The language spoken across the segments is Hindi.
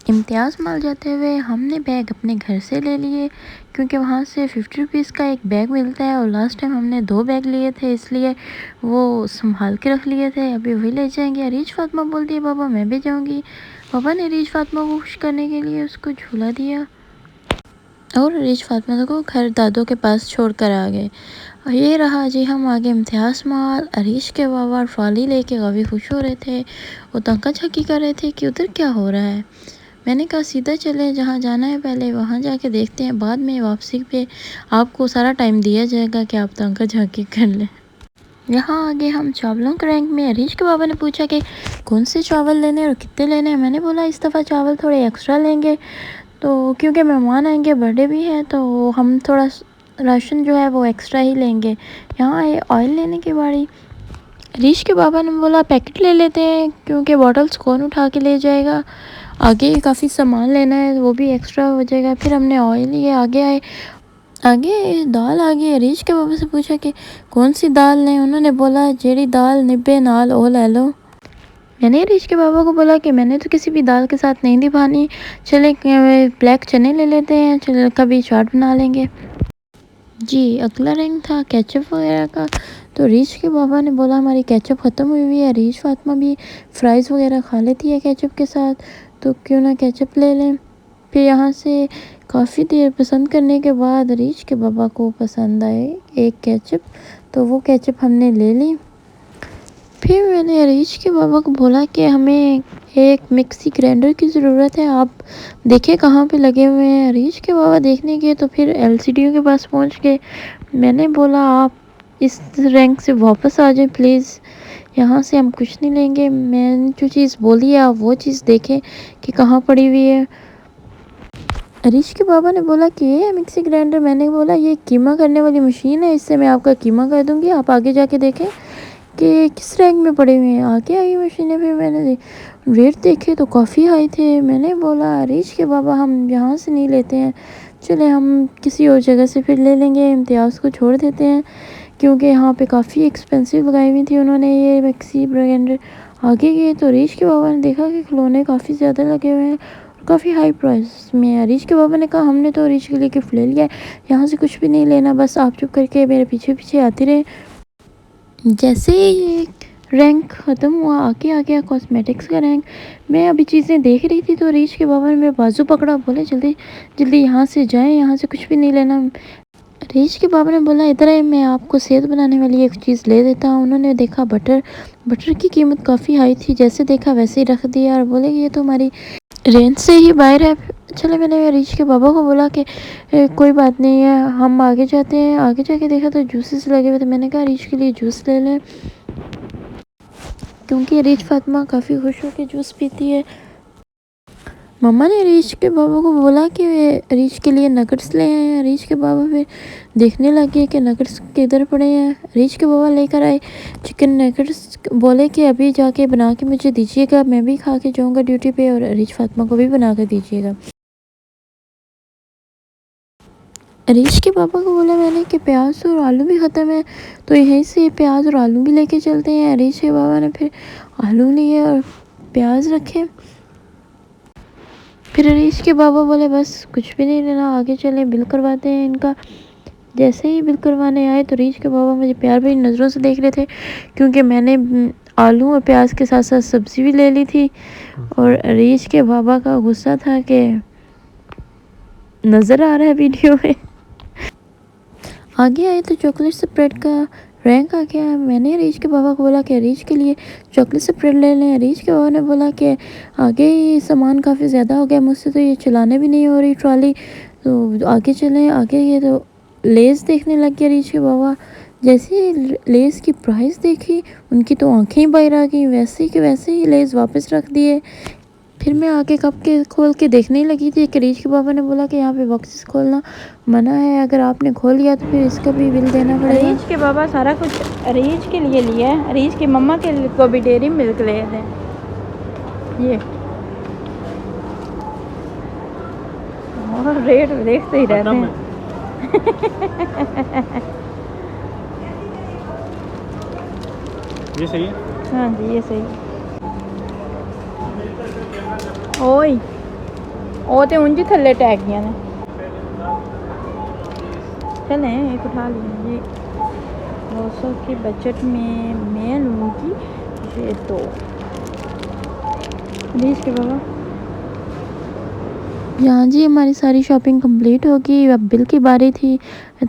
इम्तियाज़ मॉल जाते हुए हमने बैग अपने घर से ले लिए क्योंकि वहाँ से 50 रुपीज़ का एक बैग मिलता है और लास्ट टाइम हमने 2 बैग लिए थे इसलिए वो संभाल के रख लिए थे। अभी वही ले जाएंगे। अरीज फातिमा बोलती है पापा मैं भी जाऊँगी। पापा ने अरीज फातिमा को खुश करने के लिए उसको झूला दिया और अरीज फातिमा को घर दादों के पास छोड़ कर आ गए। और ये रहा जी हम आगे इम्तियाज़ मॉल। अरीश के बाबा ट्रॉली लेके काफ़ी खुश हो रहे थे। वो तंका छक्की कर रहे थे कि उधर क्या हो रहा है। मैंने कहा सीधा चले जहाँ जाना है पहले वहाँ जाके देखते हैं, बाद में वापसी पे आपको सारा टाइम दिया जाएगा कि आप तंका झांकी कर लें। यहाँ आगे हम चावलों के रैंक में अरीश के बाबा ने पूछा कि कौन से चावल लेने और कितने लेने हैं। मैंने बोला इस दफ़ा चावल थोड़े एक्स्ट्रा लेंगे तो क्योंकि मेहमान आएंगे, बर्थडे भी है तो हम थोड़ा राशन जो है वो एक्स्ट्रा ही लेंगे। यहाँ आए ऑयल लेने की बारी। अरीश के बाबा ने बोला पैकेट ले लेते हैं क्योंकि बॉटल्स कौन उठा के ले जाएगा, आगे काफ़ी सामान लेना है वो भी एक्स्ट्रा हो जाएगा। फिर हमने ऑयल लिए आगे आए। आगे दाल आ गई। अरीश के बाबा से पूछा कि कौन सी दाल लें। उन्होंने बोला जेड़ी दाल निब्बे नाल ओ ले लो। मैंने अरीश के बाबा को बोला कि मैंने तो किसी भी दाल के साथ नहीं निभानी, चले ब्लैक चने ले लेते हैं, चले कभी चाट बना लेंगे। जी अगला रैंक था केचप वगैरह का। तो अरीश के बाबा ने बोला हमारी केचप ख़त्म हुई हुई है। अरीश फातिमा भी फ्राइज़ वगैरह खा लेती है केचप के साथ, तो क्यों ना केचप ले लें। फिर यहाँ से काफ़ी देर पसंद करने के बाद अरीश के बाबा को पसंद आए एक केचप, तो वो केचप हमने ले ली। फिर मैंने अरीश के बाबा को बोला कि हमें एक मिक्सी ग्राइंडर की ज़रूरत है, आप देखें कहाँ पे लगे हुए हैं। अरीश के बाबा देखने गए तो फिर एलसीडी के पास पहुँच गए। मैंने बोला आप इस रैंक से वापस आ जाएं प्लीज़, यहाँ से हम कुछ नहीं लेंगे। मैंने जो चीज़ बोली है आप वो चीज़ देखें कि कहाँ पड़ी हुई है। अरीश के बाबा ने बोला कि ये है मिक्सी ग्राइंडर। मैंने बोला ये कीमा करने वाली मशीन है, इससे मैं आपका कीमा कर दूँगी, आप आगे जाके देखें कि किस रैंक में पड़े हुए हैं। आगे आई मशीनें। फिर मैंने रेट देखे तो काफ़ी हाई थे। मैंने बोला अरीश के बाबा हम यहाँ से नहीं लेते हैं, चले हम किसी और जगह से फिर ले लेंगे, इम्तियाज़ को छोड़ देते हैं क्योंकि यहाँ पे काफ़ी एक्सपेंसिव लगाई हुई थी उन्होंने ये मिक्सी ग्राइंडर। आगे गए तो अरीश के बाबा ने देखा कि खिलौने काफ़ी ज़्यादा लगे हुए हैं, काफ़ी हाई प्राइस में। अरीश के बाबा ने कहा हमने तो अरीश के लिए गिफ्ट ले लिया है, यहाँ से कुछ भी नहीं लेना, बस आप चुप करके मेरे पीछे पीछे आते रहे। जैसे ही रैंक ख़त्म हुआ आगे आ गया कॉस्मेटिक्स का रैंक। मैं अभी चीज़ें देख रही थी तो अरीश के बाबा ने मेरा बाजू पकड़ा, बोले जल्दी जल्दी यहाँ से जाएं, यहाँ से कुछ भी नहीं लेना। अरीश के बाबा ने बोला इधर है मैं आपको सेहत बनाने वाली एक चीज़ ले देता हूँ। उन्होंने देखा बटर, बटर की कीमत काफ़ी हाई थी, जैसे देखा वैसे ही रख दिया और बोले ये तो हमारी रेंज से ही बाहर है। चले मैंने अरीश के बाबा को बोला कि कोई बात नहीं है हम आगे जाते हैं। आगे जाके देखा तो जूसेस लगे हुए थे। मैंने कहा अरीश के लिए जूस ले लें क्योंकि अरीश फातिमा काफ़ी खुश होकर जूस पीती है। मम्मा ने अरीश के बाबा को बोला कि अरीश के लिए नगट्स ले आए हैं। अरीश के बाबा फिर देखने लगे कि नगट्स किधर पड़े हैं। अरीश के बाबा लेकर आए चिकन नगट्स, बोले कि अभी जाके बना के मुझे दीजिएगा, मैं भी खा के जाऊँगा ड्यूटी पे और अरीश फातिमा को भी बना कर दीजिएगा। अरीश के पापा को बोला मैंने कि प्याज और आलू भी ख़त्म है तो यहीं से प्याज और आलू भी लेके चलते हैं। अरीश के बाबा ने फिर आलू लिए और प्याज रखे। फिर अरीश के बाबा बोले बस कुछ भी नहीं लेना, आगे चले बिल करवाते हैं इनका। जैसे ही बिल करवाने आए तो अरीश के बाबा मुझे प्यार भरी नज़रों से देख रहे थे क्योंकि मैंने आलू और प्याज के साथ साथ सब्ज़ी भी ले ली थी। और अरीश के बाबा का गुस्सा था कि नज़र आ रहा है वीडियो में। आगे आए तो चॉकलेट स्प्रेड का रैंक आ गया। मैंने अरीश के बाबा को बोला कि अरीश के लिए चॉकलेट स्प्रेड ले लें। अरीश के बाबा ने बोला कि आगे ही सामान काफ़ी ज़्यादा हो गया, मुझसे तो ये चलाने भी नहीं हो रही ट्रॉली, तो आगे चलें। आगे ये तो लेस देखने लग गया अरीश के बाबा। जैसे ही लेस की प्राइस देखी उनकी तो आंखें ही बाहर आ गई, वैसे कि वैसे ही लेस वापस रख दिए। फिर मैं आगे कप के खोल के देखने लगी थी कि अरीश के बाबा ने बोला कि यहाँ पे बॉक्सेस खोलना मना है, अगर आपने खोल लिया तो फिर इसका भी बिल देना पड़ेगा। अरीश के बाबा सारा कुछ अरीश के लिए लिया है। अरीश की मम्मा के लिए को भी डेयरी मिल्क ले थे। ये और रेट देखते ही रहते हैं। ये सही है। हाँ जी ये सही। ओए वो तो ऊंजी थल्ले टैग गया ने चलें एक उठा लीजिए 200 के बजट में मैं लूँगी ये दो प्लीज़ के बाबा। यहाँ जी हमारी सारी शॉपिंग कंप्लीट हो गई। अब बिल की बारी थी।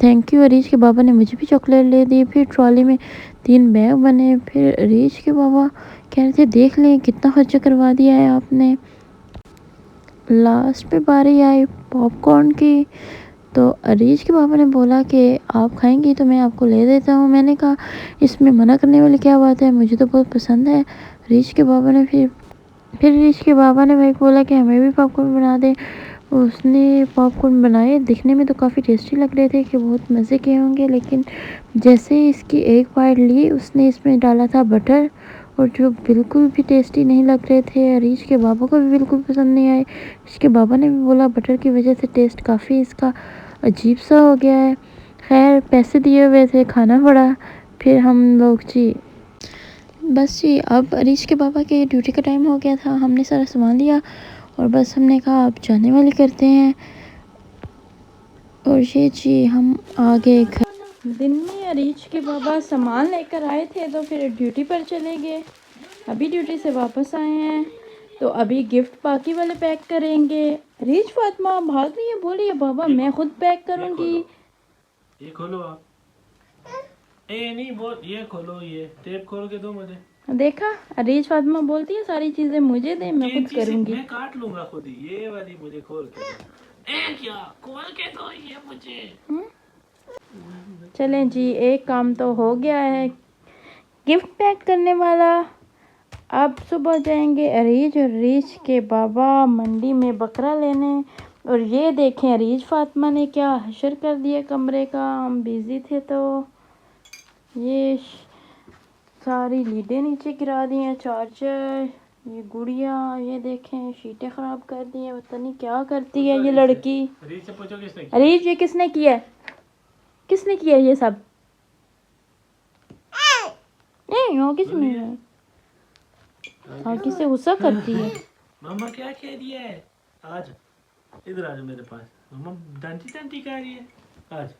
थैंक यू अरीज के बाबा ने मुझे भी चॉकलेट ले दी। फिर ट्रॉली में 3 बैग बने। फिर अरीज के बाबा कह रहे थे देख लें कितना खर्चा करवा दिया है आपने। लास्ट पे बारी आई पॉपकॉर्न की तो अरीज के पापा ने बोला कि आप खाएंगी तो मैं आपको ले देता हूँ। मैंने कहा इसमें मना करने वाली क्या बात है, मुझे तो बहुत पसंद है। अरीज के पापा ने फिर अरीज के पापा ने भाई बोला कि हमें भी पॉपकॉर्न बना दे। उसने पॉपकॉर्न बनाए, दिखने में तो काफ़ी टेस्टी लग रहे थे कि बहुत मज़े के होंगे, लेकिन जैसे ही इसकी एक बाइट ली उसने इसमें डाला था बटर और जो बिल्कुल भी टेस्टी नहीं लग रहे थे। अरीज के बाबा को भी बिल्कुल पसंद नहीं आए। इसके बाबा ने भी बोला बटर की वजह से टेस्ट काफ़ी इसका अजीब सा हो गया है। खैर पैसे दिए हुए थे, खाना पड़ा। फिर हम लोग जी बस जी अब अरीज के पापा के ड्यूटी का टाइम हो गया था। हमने सारा सामान लिया और बस हमने कहा अब जाने वाले करते हैं। और ये जी हम आगे घर। दिन में अरीज के बाबा सामान लेकर आए थे तो फिर ड्यूटी पर चले गए। अभी ड्यूटी से वापस आए हैं तो अभी गिफ्ट बाकी वाले पैक करेंगे। अरीज फातिमा भाग रही है, बोलिए बाबा मैं खुद पैक करूँगी। ये खोलो आप। नहीं बोल, ये खोलो, ये टेप खोल के दो मुझे। देखा अरीज फातिमा बोलती है सारी चीजें मुझे दे, मैं खुद करूंगी। मैं काट लूंगा खुद ही, ये वाली मुझे खोल के दो। क्या खोल के दो ये मुझे। चलें जी एक काम तो हो गया है गिफ्ट पैक करने वाला। अब सुबह जाएंगे अरीज और अरीज के बाबा मंडी में बकरा लेने। और ये देखें अरीज फातिमा ने क्या हशर कर दिया कमरे का। हम बिजी थे तो ये सारी लीडें नीचे गिरा दी हैं, चार्जर, ये गुड़िया, ये देखें शीटें ख़राब कर दी हैं। पता नहीं क्या करती है ये लड़की। अरीज से पूछो किसने किया? अरीज ये किसने किया है, किसने किया ये सब? नहीं हो किसने हाँ किससे गुस्सा करती है। मम्मा क्या कह दिया है आज? इधर आ जाओ मेरे पास। मम्मा डांटी डांटी कह रही है आज।